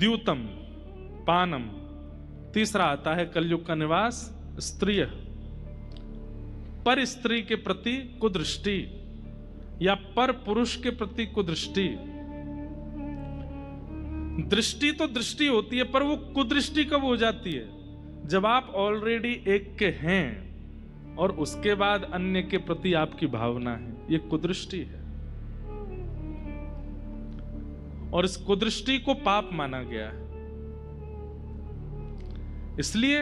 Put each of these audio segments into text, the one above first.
द्यूतम पानम, तीसरा आता है कलयुग का निवास स्त्रिय, पर स्त्री के प्रति कुदृष्टि या पर पुरुष के प्रति कुदृष्टि। दृष्टि तो दृष्टि होती है, पर वो कुदृष्टि कब हो जाती है? जब आप ऑलरेडी एक के हैं और उसके बाद अन्य के प्रति आपकी भावना है, ये कुदृष्टि है। और इस कुदृष्टि को पाप माना गया है। इसलिए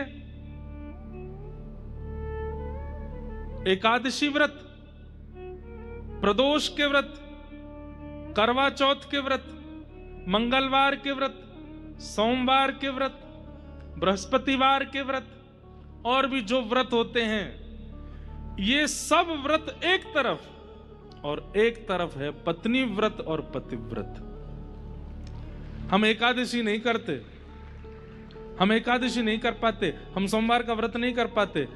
एकादशी व्रत, प्रदोष के व्रत, करवा चौथ के व्रत, मंगलवार के व्रत, सोमवार के व्रत, बृहस्पतिवार के व्रत और भी जो व्रत होते हैं, ये सब व्रत एक तरफ, और एक तरफ है पत्नी व्रत और पतिव्रत। हम एकादशी नहीं करते, हम एकादशी नहीं कर पाते, हम सोमवार का व्रत नहीं कर पाते।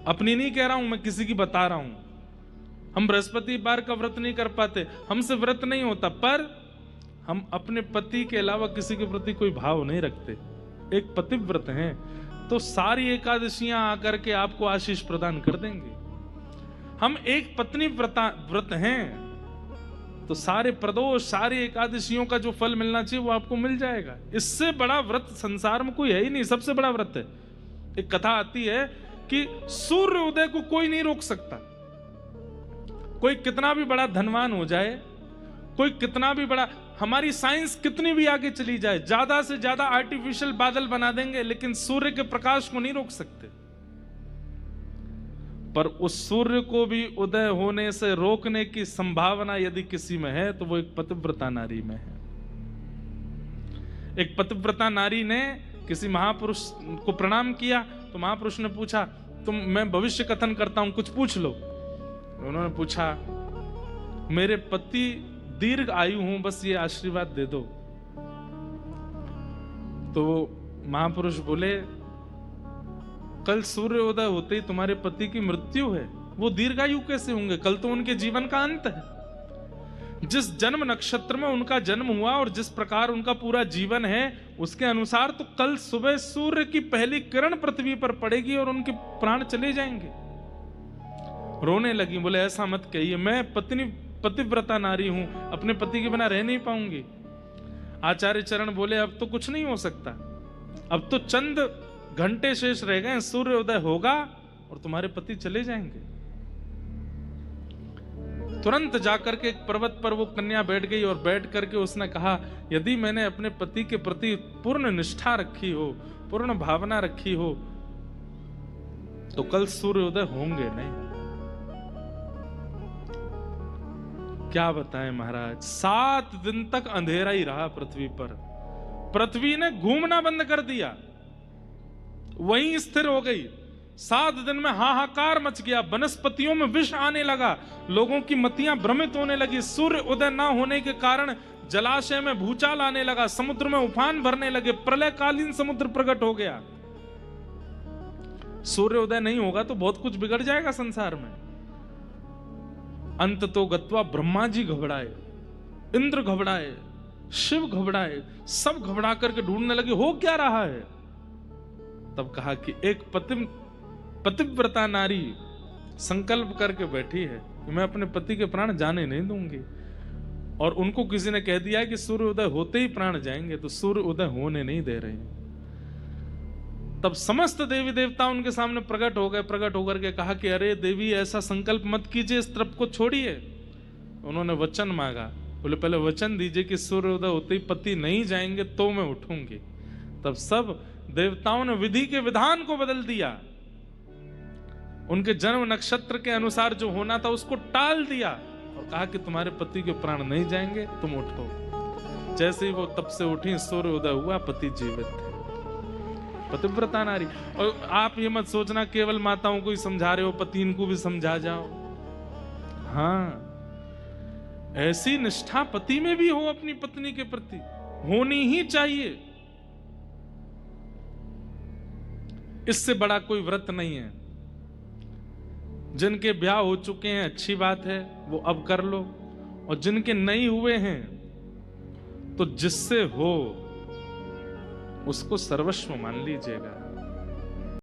अपनी नहीं कह रहा हूं, मैं किसी की बता रहा हूं। हम बृहस्पतिवार का व्रत नहीं कर पाते, हमसे व्रत नहीं होता, पर हम अपने पति के अलावा किसी के प्रति कोई भाव नहीं रखते, एक पतिव्रत हैं। तो सारी एकादशियां आकर के आपको आशीष प्रदान कर देंगे। हम एक पत्नी व्रत हैं, तो सारे प्रदोष, सारी एकादशियों का जो फल मिलना चाहिए वो आपको मिल जाएगा। इससे बड़ा व्रत संसार में कोई है ही नहीं, सबसे बड़ा व्रत है। एक कथा आती है कि सूर्य उदय को कोई नहीं रोक सकता। कोई कितना भी बड़ा धनवान हो जाए, कोई कितना भी बड़ा, हमारी साइंस कितनी भी आगे चली जाए, ज्यादा से ज्यादा आर्टिफिशियल बादल बना देंगे, लेकिन सूर्य के प्रकाश को नहीं रोक सकते। पर उस सूर्य को भी उदय होने से रोकने की संभावना यदि किसी में है, तो वो एक पतिव्रता नारी में है। एक पतिव्रता नारी ने किसी महापुरुष को प्रणाम किया, तो महापुरुष ने पूछा, मैं भविष्य कथन करता हूं, कुछ पूछ लो। उन्होंने पूछा, मेरे पति दीर्घ आयु हूं, बस ये आशीर्वाद दे दो। तो महापुरुष बोले, कल सूर्योदय होते ही तुम्हारे पति की मृत्यु है, वो दीर्घायु कैसे होंगे? कल तो उनके जीवन का अंत है। जिस जन्म नक्षत्र में उनका जन्म हुआ और जिस प्रकार उनका पूरा जीवन है, उसके अनुसार तो कल सुबह सूर्य की पहली किरण पृथ्वी पर पड़ेगी और उनके प्राण चले जाएंगे। रोने लगी, बोले ऐसा मत कहिए, मैं पतिव्रता नारी हूं, अपने पति के बिना रह नहीं पाऊंगी। आचार्य चरण बोले, अब तो कुछ नहीं हो सकता, अब तो चंद घंटे शेष रह गए, सूर्योदय होगा और तुम्हारे पति चले जाएंगे। तुरंत जाकर के एक पर्वत पर वो कन्या बैठ गई और बैठ करके उसने कहा, यदि मैंने अपने पति के प्रति पूर्ण निष्ठा रखी हो, पूर्ण भावना रखी हो, तो कल सूर्योदय होंगे नहीं। क्या बताएं महाराज, 7 दिन तक अंधेरा ही रहा पृथ्वी पर। पृथ्वी ने घूमना बंद कर दिया, वहीं स्थिर हो गई। 7 दिन में हाहाकार मच गया, वनस्पतियों में विष आने लगा, लोगों की मतियां भ्रमित होने लगी। सूर्य उदय न होने के कारण जलाशय में भूचाल आने लगा, समुद्र में उफान भरने लगे, प्रलयकालीन समुद्र प्रकट हो गया। सूर्य उदय नहीं होगा तो बहुत कुछ बिगड़ जाएगा संसार में। अंत तो गत्वा ब्रह्मा जी घबराए, इंद्र घबराए, शिव घबराए, सब घबरा करके ढूंढने लगे हो क्या रहा है। तब कहा कि एक पतिव्रता नारी संकल्प करके बैठी है कि मैं अपने पति के प्राण जाने नहीं दूंगी, और उनको किसी ने कह दिया कि सूर्य उदय होते ही प्राण जाएंगे, तो सूर्य उदय होने नहीं दे रहे। तब समस्त देवी देवता उनके सामने प्रकट हो गए, प्रकट होकर के कहा कि अरे देवी, ऐसा संकल्प मत कीजिए, इस तरफ को छोड़िए। उन्होंने वचन मांगा, बोले पहले वचन दीजिए कि सूर्योदय होते ही पति नहीं जाएंगे तो मैं उठूंगी। तब सब देवताओं ने विधि के विधान को बदल दिया, उनके जन्म नक्षत्र के अनुसार जो होना था उसको टाल दिया और कहा कि तुम्हारे पति के प्राण नहीं जाएंगे, तुम उठो। जैसे ही वो तब से उठी, सूर्योदय हुआ, पति जीवित थे। पतिव्रता नारी। और आप ये मत सोचना केवल माताओं को ही समझा रहे हो, पति इनको भी समझा जाओ। हाँ, ऐसी निष्ठा पति में भी हो अपनी पत्नी के प्रति, होनी ही चाहिए। इससे बड़ा कोई व्रत नहीं है। जिनके ब्याह हो चुके हैं अच्छी बात है, वो अब कर लो, और जिनके नहीं हुए हैं तो जिससे हो उसको सर्वस्व मान लीजिएगा।